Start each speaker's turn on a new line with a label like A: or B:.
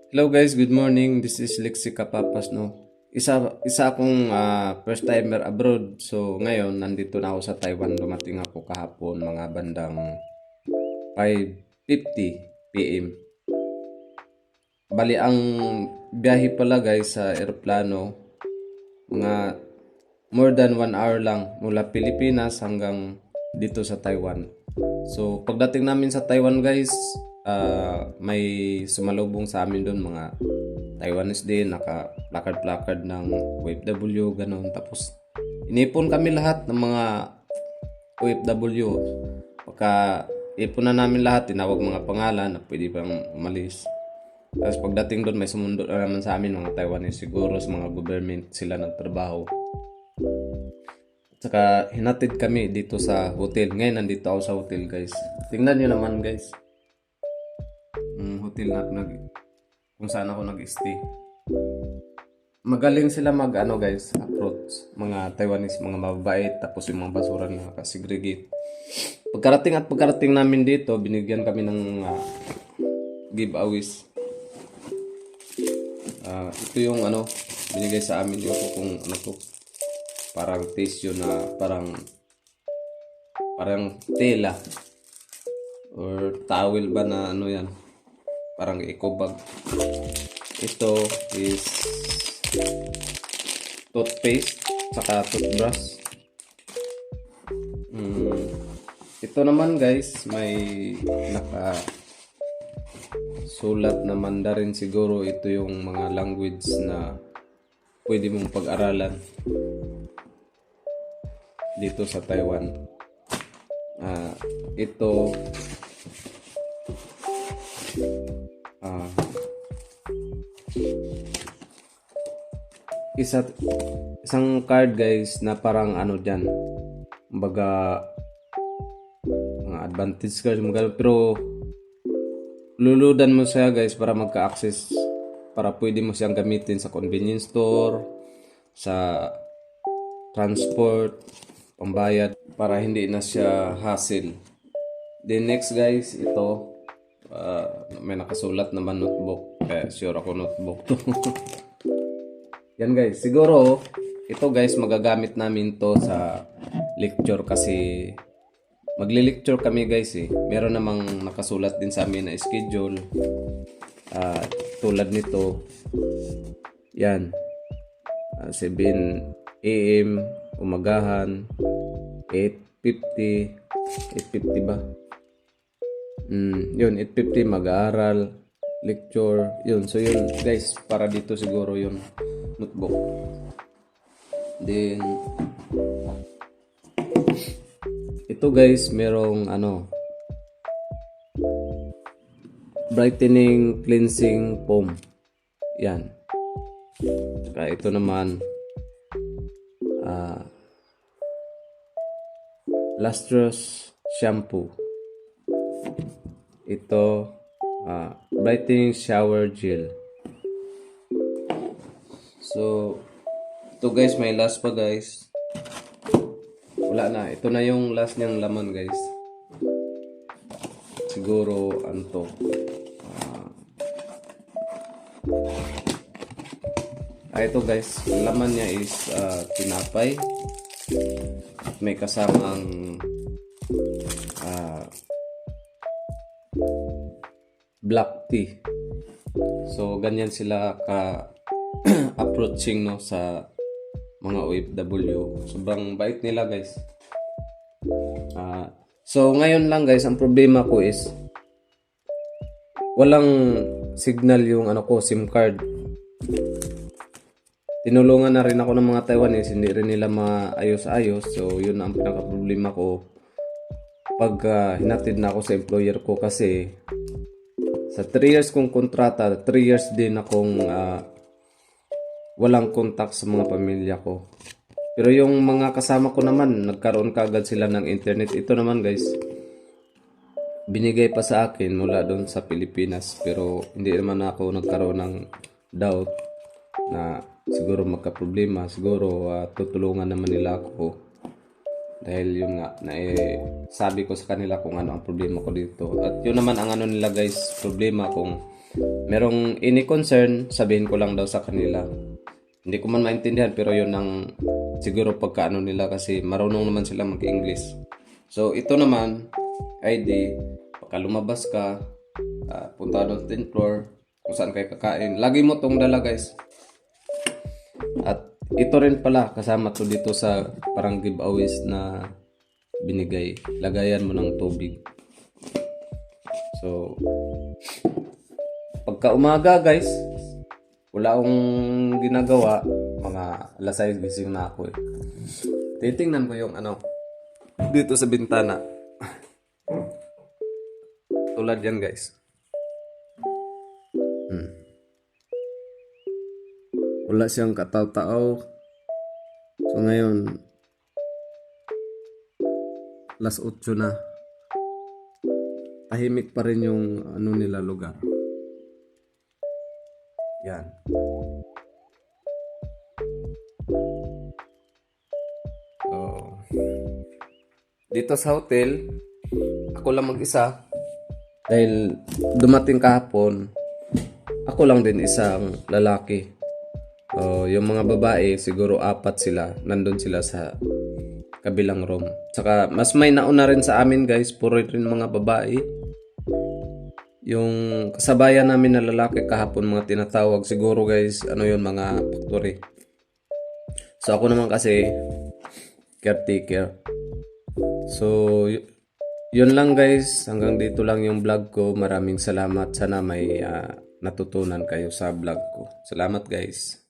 A: Hello guys, good morning. This is Lexi Kapapas, no. Isa akong first timer abroad. So ngayon nandito na ako sa Taiwan. Dumating ako kahapon mga bandang 5:50 PM. Bali ang biyahe pala guys sa eroplano mga more than 1 hour lang mula Pilipinas hanggang dito sa Taiwan. So pagdating namin sa Taiwan guys, may sumalubong sa amin doon mga Taiwanese din, naka-placard-placard ng OFW, ganun. Tapos inipon kami lahat ng mga OFW. Pagka ipon na namin lahat, tinawag mga pangalan na pwede pang umalis. Tapos pagdating doon, may sumundo na naman sa amin mga Taiwanese, siguro sa mga government sila nagtrabaho. At saka hinatid kami dito sa hotel. Ngayon nandito ako sa hotel guys. Tingnan nyo naman guys. Hotel na kung saan ako nag-stay. Magaling sila guys, approach. Mga Taiwanese, mga mababait, tapos yung mga basura na nakasegregate. Pagkarating namin dito, binigyan kami ng giveaways. Ito yung binigay sa amin yung kung ano to. Parang tissue na parang tela or towel ba na yan. Parang eco bag. Ito is toothpaste saka toothbrush. Ito naman guys, may naka sulat na Mandarin, siguro ito yung mga language na pwede mong pag-aralan dito sa Taiwan. Ito isang card guys na parang dyan, kumbaga mga advantage cards pero luludan mo siya guys para magka-access, para pwede mo siyang gamitin sa convenience store, sa transport, pambayad, para hindi na siya hassle. Then next guys, ito may nakasulat naman notebook, kaya sure ako notebook to. Yan guys, siguro ito guys magagamit namin to sa lecture kasi magli-lecture kami guys eh. Meron namang nakasulat din sa amin na schedule. Tulad nito. Yan. 7 AM umagahan, 8:50 ba? Yun 8:50 mag-aaral, lecture. Yun, so yun guys, para dito siguro yun notebook. Then ito guys, merong brightening cleansing foam. Yan. Saka ito naman lustrous shampoo. Ito brightening shower gel. So ito guys, may last pa guys. Wala na, ito na yung last niyang laman guys. Siguro anto ito guys, laman niya is tinapay. May kasamang black tea. So ganyan sila ka approaching sa mga OFW. Sobrang bait nila guys. So ngayon lang guys, ang problema ko is walang signal yung SIM card. Tinulungan na rin ako ng mga Taiwanese, hindi rin nila maayos-ayos. So yun ang pinaka-problema ko pag hinatid na ako sa employer ko, kasi sa 3 years kong kontrata, 3 years din akong walang contact sa mga pamilya ko. Pero yung mga kasama ko naman, nagkaroon kaagad sila ng internet. Ito naman guys, binigay pa sa akin mula doon sa Pilipinas, pero hindi naman ako nagkaroon ng doubt na siguro magka-problema. Siguro tutulungan naman nila ako, dahil yun nga sabi ko sa kanila kung ano ang problema ko dito. At yun naman ang nila guys, problema kung merong any concern, sabihin ko lang daw sa kanila. Hindi ko man maintindihan pero yun ang siguro pagkaano nila kasi marunong naman sila mag-English. So ito naman, ID, pagka lumabas ka, punta doon sa 10th floor, kung saan kayo kakain. Lagi mo tong dala guys. At ito rin pala, kasama to dito sa parang giveaways na binigay. Lagayan mo ng tubig. So, pagka umaga guys, wala akong ginagawa, mga alas 6 gising na ako eh. Titingnan ko yung dito sa bintana. Tulad yan guys. Wala siyang kataw-taaw. So ngayon, alas 8 na. Tahimik pa rin yung nila lugar. Yan. Oh. Dito sa hotel, ako lang mag-isa. Dahil dumating kahapon, ako lang din isang lalaki. Yung mga babae, siguro 4 sila. Nandun sila sa kabilang room. Saka mas may nauna rin sa amin guys, puro rin mga babae. Yung kasabayan namin na lalaki kahapon, mga tinatawag siguro guys, yun, mga factory. So ako naman kasi caretaker. So yun lang guys, hanggang dito lang yung vlog ko. Maraming salamat, sana may natutunan kayo sa vlog ko. Salamat guys.